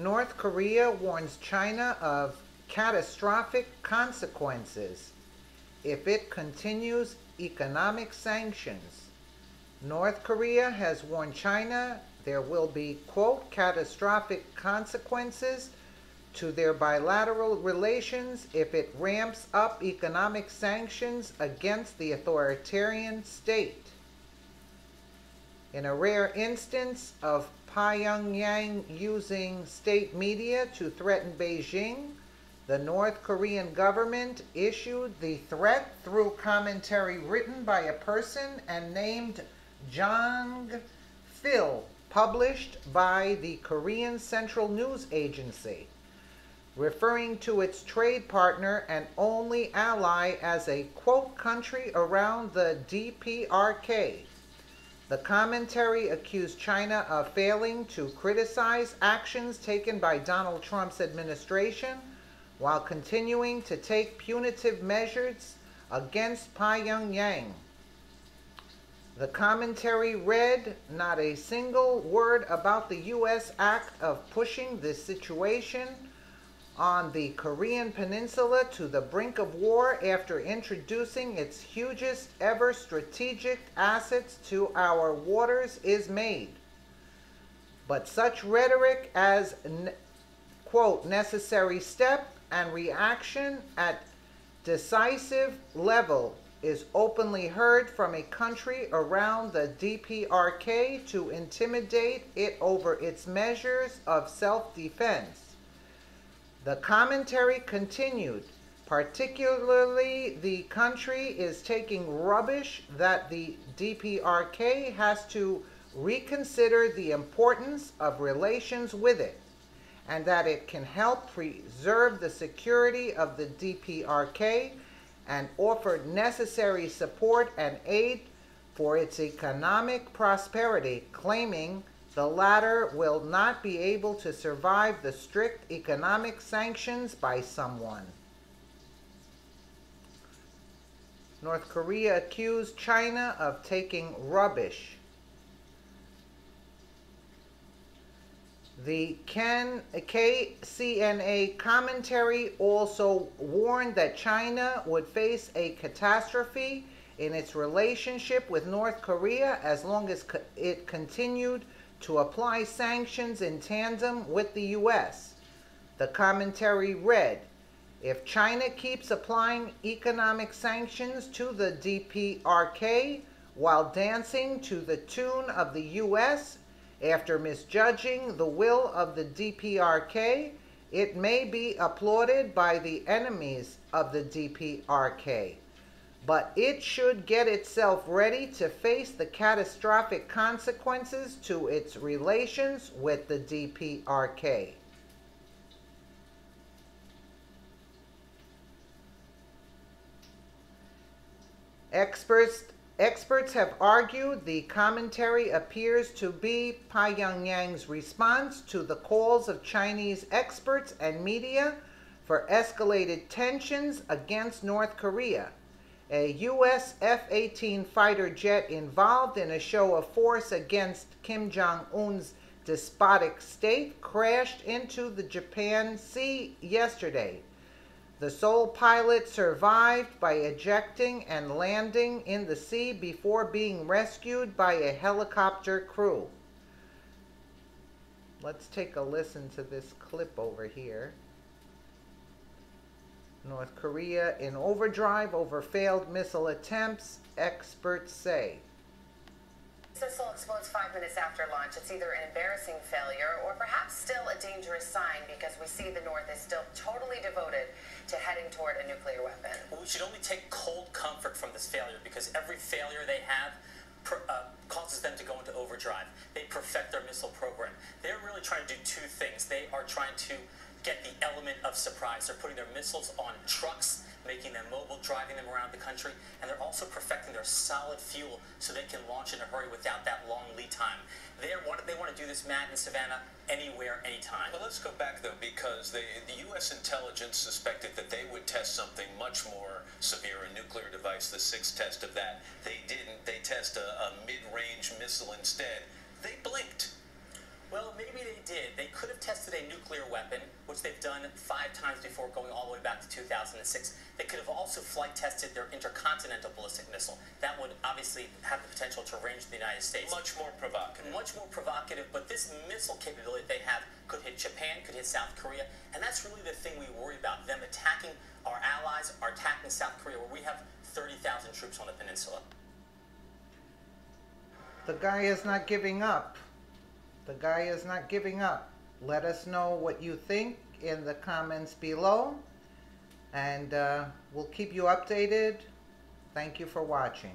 North Korea warns China of catastrophic consequences if it continues economic sanctions. North Korea has warned China there will be, quote, catastrophic consequences to their bilateral relations if it ramps up economic sanctions against the authoritarian state. In a rare instance of Pyongyang using state media to threaten Beijing, the North Korean government issued the threat through commentary written by a person and named Jang Phil, published by the Korean Central News Agency, referring to its trade partner and only ally as a, quote, country around the DPRK. The commentary accused China of failing to criticize actions taken by Donald Trump's administration while continuing to take punitive measures against Pyongyang. The commentary read not a single word about the U.S. act of pushing the situation on the Korean Peninsula to the brink of war after introducing its hugest ever strategic assets to our waters is made. But such rhetoric as, quote, necessary step and reaction at decisive level is openly heard from a country around the DPRK to intimidate it over its measures of self-defense. The commentary continued, particularly the country is taking rubbish that the DPRK has to reconsider the importance of relations with it, and that it can help preserve the security of the DPRK and offer necessary support and aid for its economic prosperity, claiming the latter will not be able to survive the strict economic sanctions by someone. North Korea accused China of taking rubbish. The KCNA commentary also warned that China would face a catastrophe in its relationship with North Korea as long as it continued to apply sanctions in tandem with the U.S. The commentary read, if China keeps applying economic sanctions to the DPRK while dancing to the tune of the U.S., after misjudging the will of the DPRK, it may be applauded by the enemies of the DPRK. But it should get itself ready to face the catastrophic consequences to its relations with the DPRK. Experts have argued the commentary appears to be Pyongyang's response to the calls of Chinese experts and media for escalated tensions against North Korea. A U.S. F-18 fighter jet involved in a show of force against Kim Jong-un's despotic state crashed into the Japan Sea yesterday. The sole pilot survived by ejecting and landing in the sea before being rescued by a helicopter crew. Let's take a listen to this clip over here. North Korea in overdrive over failed missile attempts, experts say. Missile explodes 5 minutes after launch. It's either an embarrassing failure or perhaps still a dangerous sign because we see the North is still totally devoted to heading toward a nuclear weapon. Well, we should only take cold comfort from this failure because every failure they have causes them to go into overdrive. They perfect their missile program. They're really trying to do two things. They are trying to get the element of surprise. They're putting their missiles on trucks, making them mobile, driving them around the country, and they're also perfecting their solid fuel so they can launch in a hurry without that long lead time. They want to do this, Matt and Savannah, anywhere, anytime. Well, let's go back, though, because the U.S. intelligence suspected that they would test something much more severe, a nuclear device, the sixth test of that. They didn't. They test a mid-range missile instead. They blinked. Well, maybe they did. They could have tested a nuclear which they've done 5 times before, going all the way back to 2006. They could have also flight tested their intercontinental ballistic missile. That would obviously have the potential to range the United States. Much more provocative. Much more provocative, but this missile capability they have could hit Japan, could hit South Korea, and that's really the thing we worry about, them attacking our allies, or attacking South Korea, where we have 30,000 troops on the peninsula. The guy is not giving up. The guy is not giving up. Let us know what you think in the comments below, and we'll keep you updated. Thank you for watching.